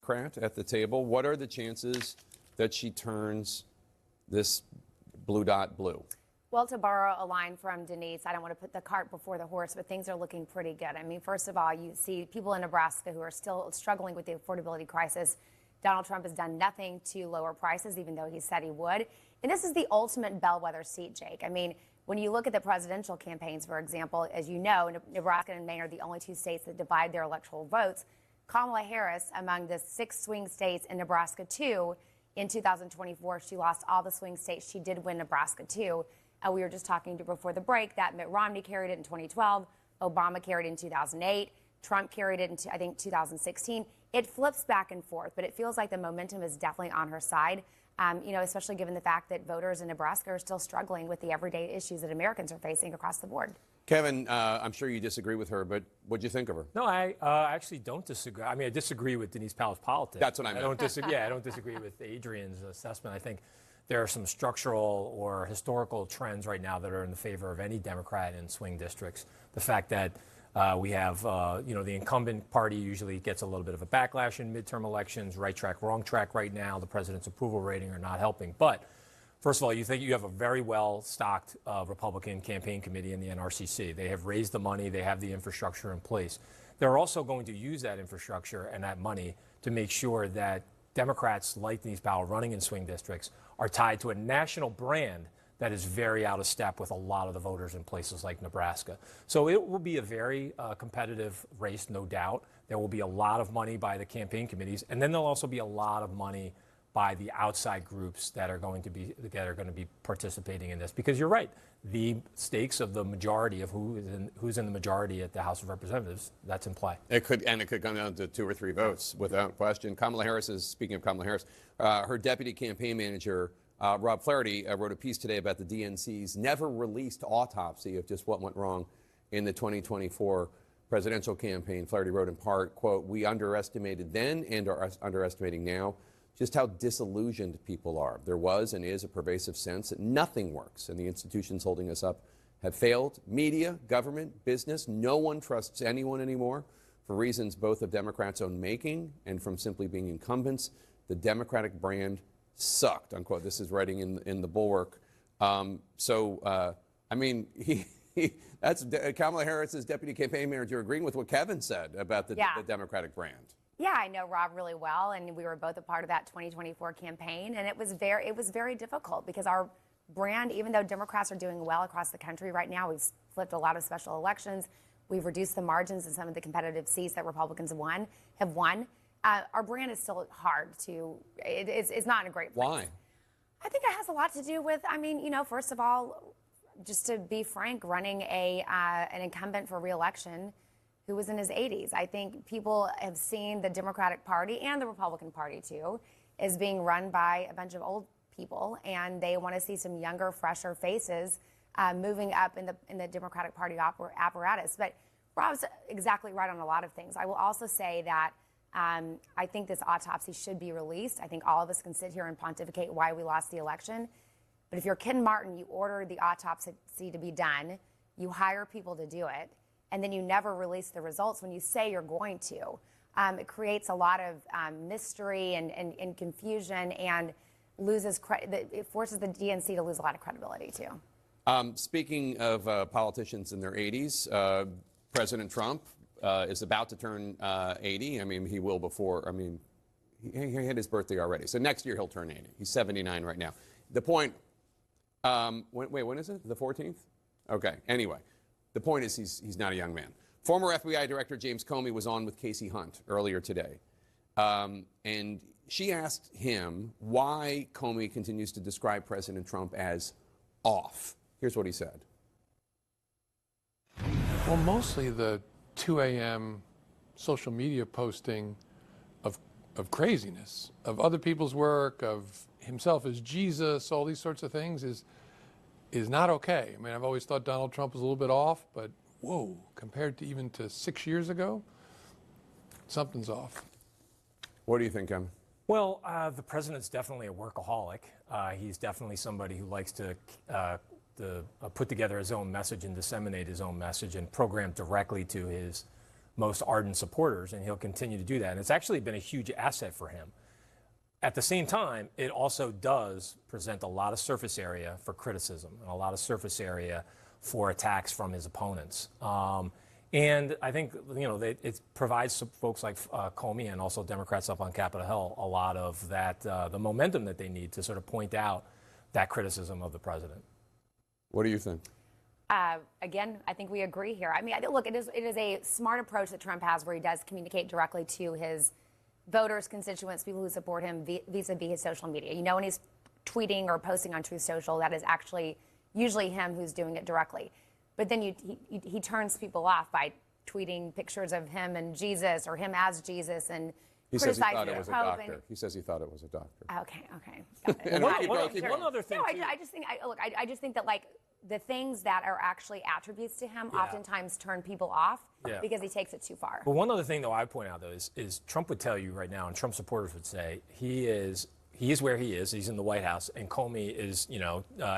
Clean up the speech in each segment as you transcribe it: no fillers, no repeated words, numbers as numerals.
Democrat at the table. What are the chances that she turns this blue dot blue? Well, to borrow a line from Denise, I don't want to put the cart before the horse, but things are looking pretty good. I mean, first of all, you see people in Nebraska who are still struggling with the affordability crisis. Donald Trump has done nothing to lower prices, even though he said he would. And this is the ultimate bellwether seat, Jake. I mean, when you look at the presidential campaigns, for example, as you know, Nebraska and Maine are the only two states that divide their electoral votes. Kamala Harris, among the 6 swing states in Nebraska, too, in 2024, she lost all the swing states. She did win Nebraska, too. We were just talking before the break that Mitt Romney carried it in 2012, Obama carried it in 2008, Trump carried it in, I think, 2016. It flips back and forth, but it feels like the momentum is definitely on her side, you know, especially given the fact that voters in Nebraska are still struggling with the everyday issues that Americans are facing across the board. Kevin, I'm sure you disagree with her, but what'd you think of her? No, I actually don't disagree. I mean, I disagree with Denise Powell's politics. That's what I meant. I don't disagree. Yeah, I don't disagree with Adrian's assessment. I think there are some structural or historical trends right now that are in the favor of any Democrat in swing districts. The fact that we have, you know, the incumbent party usually gets a little bit of a backlash in midterm elections. Right track, wrong track right now. The president's approval rating are not helping. But first of all, you think you have a very well-stocked Republican campaign committee in the NRCC. They have raised the money. They have the infrastructure in place. They're also going to use that infrastructure and that money to make sure that Democrats like Denise Powell running in swing districts are tied to a national brand that is very out of step with a lot of the voters in places like Nebraska. So it will be a very competitive race, no doubt. There will be a lot of money by the campaign committees, and then there'll also be a lot of money by the outside groups that are going to be participating in this. Because you're right, the stakes of the majority of who's in the majority at the House of Representatives, that's in play. It could come down to 2 or 3 votes without question. Kamala Harris is, speaking of Kamala Harris, her deputy campaign manager, Rob Flaherty, wrote a piece today about the DNC's never released autopsy of just what went wrong in the 2024 presidential campaign. Flaherty wrote in part, quote, "We underestimated then and are underestimating now just how disillusioned people are. There was and is a pervasive sense that nothing works and the institutions holding us up have failed. Media, government, business, no one trusts anyone anymore for reasons both of Democrats' own making and from simply being incumbents. The Democratic brand sucked," unquote. This is writing in the Bulwark. I mean, that's Kamala Harris's deputy campaign manager agreeing with what Kevin said about the Democratic brand. Yeah, I know Rob really well, and we were both a part of that 2024 campaign, and it was very difficult because our brand, even though Democrats are doing well across the country right now, we've flipped a lot of special elections, we've reduced the margins in some of the competitive seats that Republicans have won. Our brand is still hard to, it's not in a great place. Why? I think it has a lot to do with, I mean, you know, first of all, just to be frank, running an incumbent for re-election who was in his 80s. I think people have seen the Democratic Party and the Republican Party, too, as being run by a bunch of old people, and they want to see some younger, fresher faces moving up in the Democratic Party apparatus. But Rob's exactly right on a lot of things. I will also say that I think this autopsy should be released. I think all of us can sit here and pontificate why we lost the election. But if you're Ken Martin, you order the autopsy to be done, you hire people to do it, and then you never release the results when you say you're going to. It creates a lot of mystery and confusion, and it forces the DNC to lose a lot of credibility, too. Speaking of politicians in their 80s, President Trump is about to turn 80. I mean, he will before. I mean, he had his birthday already. So next year he'll turn 80. He's 79 right now. The point, when is it? The 14th? Okay. Anyway, the point is he's not a young man. Former FBI Director James Comey was on with Casey Hunt earlier today. And she asked him why Comey continues to describe President Trump as off. Here's what he said. Well, mostly the 2 a.m. social media posting of craziness, of other people's work, of himself as Jesus, all these sorts of things is not okay. I mean, I've always thought Donald Trump was a little bit off, but whoa, compared to even to 6 years ago, something's off. What do you think, Kevin? Well, the president's definitely a workaholic. He's definitely somebody who likes to put together his own message and disseminate his own message and program directly to his most ardent supporters, and he'll continue to do that. And it's actually been a huge asset for him. At the same time, it also does present a lot of surface area for criticism and a lot of surface area for attacks from his opponents. And I think, it provides some folks like Comey and also Democrats up on Capitol Hill a lot of that, the momentum that they need to sort of point out that criticism of the president. What do you think? Again, I think we agree here. I mean, look, it is a smart approach that Trump has where he does communicate directly to his voters, constituents, people who support him vis-a-vis his social media. When he's tweeting or posting on Truth Social, that is actually usually him who's doing it directly. But then he turns people off by tweeting pictures of him and Jesus or him as Jesus and he says he thought criticizing it was a the Pope. doctor. He says he thought it was a doctor. Okay. Got it. And One other thing, No, too. I just think that like the things that are actually attributes to him oftentimes turn people off because he takes it too far. But one other thing, though, I would point out, though, is Trump would tell you right now, and Trump supporters would say, he is where he is. He's in the White House, and Comey is,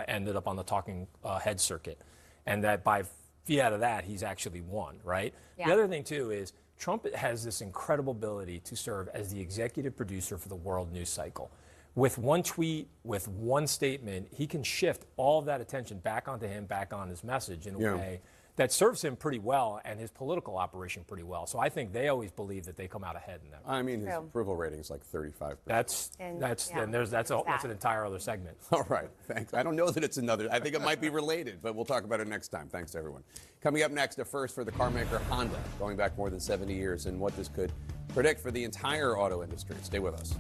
ended up on the talking head circuit. And that by fiat of that, he's actually won, right? Yeah. The other thing, too, is Trump has this incredible ability to serve as the executive producer for the world news cycle. With one tweet, with one statement, he can shift all of that attention back onto him, back on his message in a way that serves him pretty well and his political operation pretty well. So I think they always believe that they come out ahead in that. I mean, his approval rating is like 35%. That's an entire other segment. All right, thanks. I don't know that it's another. I think it might be related, but we'll talk about it next time. Thanks, everyone. Coming up next, a first for the car maker Honda, going back more than 70 years, and what this could predict for the entire auto industry. Stay with us.